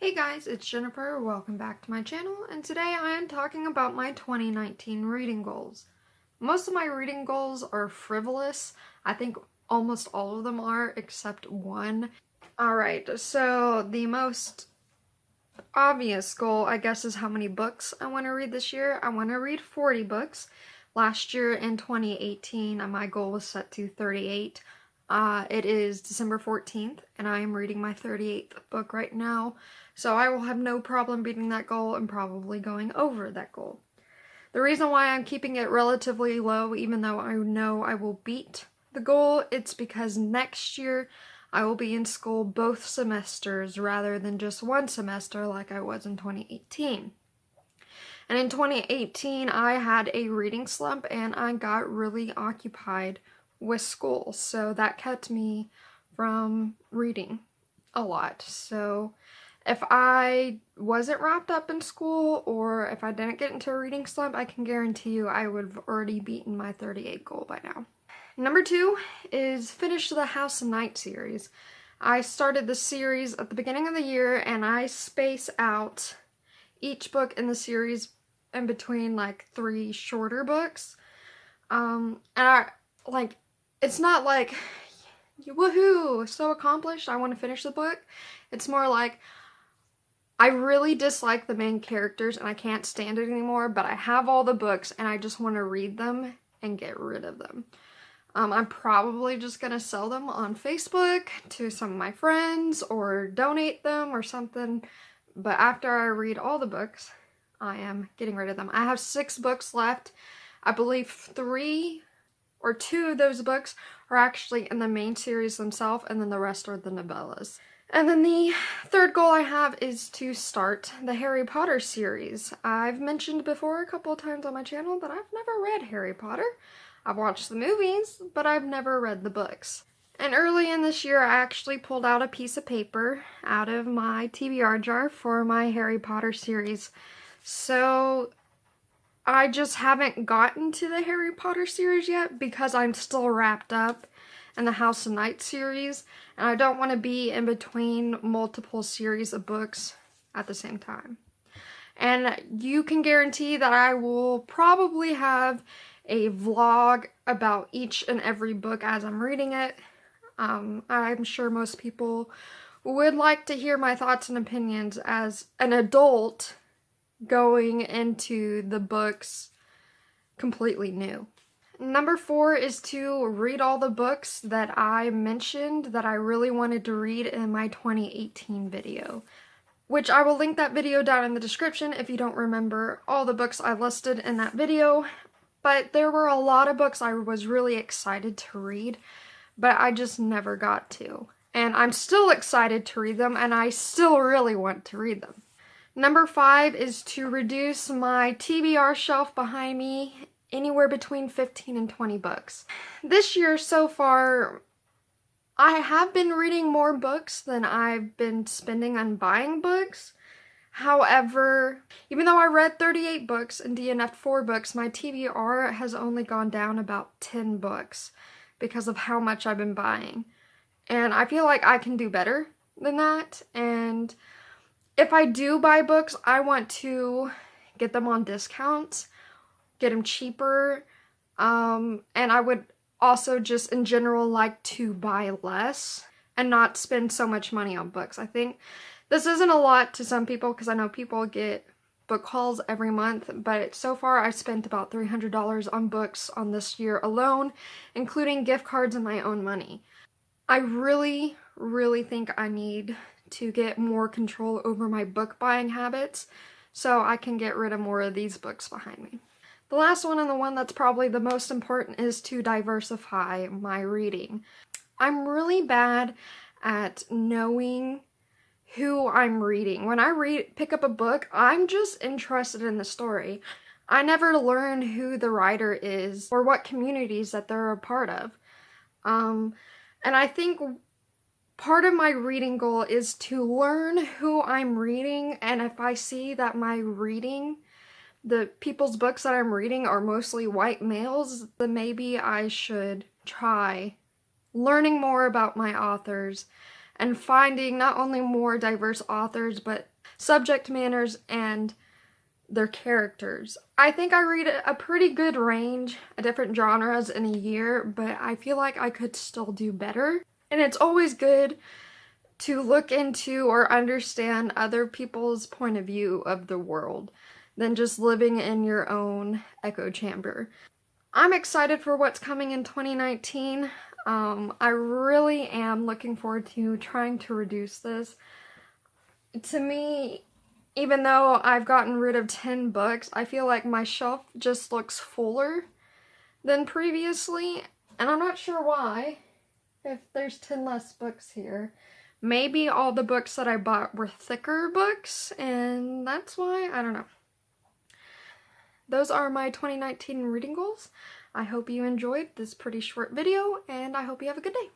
Hey guys, it's Jennifer. Welcome back to my channel, and today I am talking about my 2019 reading goals. Most of my reading goals are frivolous. I think almost all of them are, except one. Alright, so the most obvious goal, I guess, is how many books I want to read this year. I want to read 40 books. Last year in 2018, my goal was set to 38. It is December 14th, and I am reading my 38th book right now, so I will have no problem beating that goal and probably going over that goal. The reason why I'm keeping it relatively low, even though I know I will beat the goal, it's because next year I will be in school both semesters rather than just one semester like I was in 2018. And in 2018, I had a reading slump and I got really occupied with school, so that kept me from reading a lot. So if I wasn't wrapped up in school or if I didn't get into a reading slump, I can guarantee you I would have already beaten my 38 goal by now. Number 2 is finish the House of Night series. I started this series at the beginning of the year and I space out each book in the series in between like 3 shorter books. And it's not like, woohoo, so accomplished, I want to finish the book. It's more like, I really dislike the main characters and I can't stand it anymore, but I have all the books and I just want to read them and get rid of them. I'm probably just going to sell them on Facebook to some of my friends or donate them or something, but after I read all the books, I am getting rid of them. I have 6 books left. I believe 3 or 2 of those books are actually in the main series themselves, and then the rest are the novellas. And then the third goal I have is to start the Harry Potter series. I've mentioned before a couple of times on my channel that I've never read Harry Potter. I've watched the movies, but I've never read the books. And early in this year, I actually pulled out a piece of paper out of my TBR jar for my Harry Potter series. So I just haven't gotten to the Harry Potter series yet because I'm still wrapped up in the House of Night series, and I don't want to be in between multiple series of books at the same time. And you can guarantee that I will probably have a vlog about each and every book as I'm reading it. I'm sure most people would like to hear my thoughts and opinions as an adult going into the books completely new. Number 4 is to read all the books that I mentioned that I really wanted to read in my 2018 video, which I will link that video down in the description if you don't remember all the books I listed in that video. But there were a lot of books I was really excited to read, but I just never got to. And I'm still excited to read them, and I still really want to read them. Number 5 is to reduce my TBR shelf behind me anywhere between 15 and 20 books. This year so far, I have been reading more books than I've been spending on buying books. However, even though I read 38 books and DNF'd 4 books, my TBR has only gone down about 10 books because of how much I've been buying. And I feel like I can do better than that, and if I do buy books, I want to get them on discounts, get them cheaper, and I would also just in general like to buy less and not spend so much money on books. I think this isn't a lot to some people because I know people get book hauls every month, but so far I spent about $300 on books on this year alone, including gift cards and my own money. I really think I need to get more control over my book buying habits so I can get rid of more of these books behind me. The last one, and the one that's probably the most important, is to diversify my reading. I'm really bad at knowing who I'm reading. When I pick up a book, I'm just interested in the story. I never learn who the writer is or what communities that they're a part of. And I think part of my reading goal is to learn who I'm reading, and if I see that the people's books that I'm reading are mostly white males, then maybe I should try learning more about my authors and finding not only more diverse authors, but subject matters and their characters. I think I read a pretty good range of different genres in a year, but I feel like I could still do better. And it's always good to look into or understand other people's point of view of the world than just living in your own echo chamber. I'm excited for what's coming in 2019. I really am looking forward to trying to reduce this. To me, even though I've gotten rid of 10 books, I feel like my shelf just looks fuller than previously, and I'm not sure why, if there's 10 less books here. Maybe all the books that I bought were thicker books, and that's why, I don't know. Those are my 2019 reading goals. I hope you enjoyed this pretty short video, and I hope you have a good day.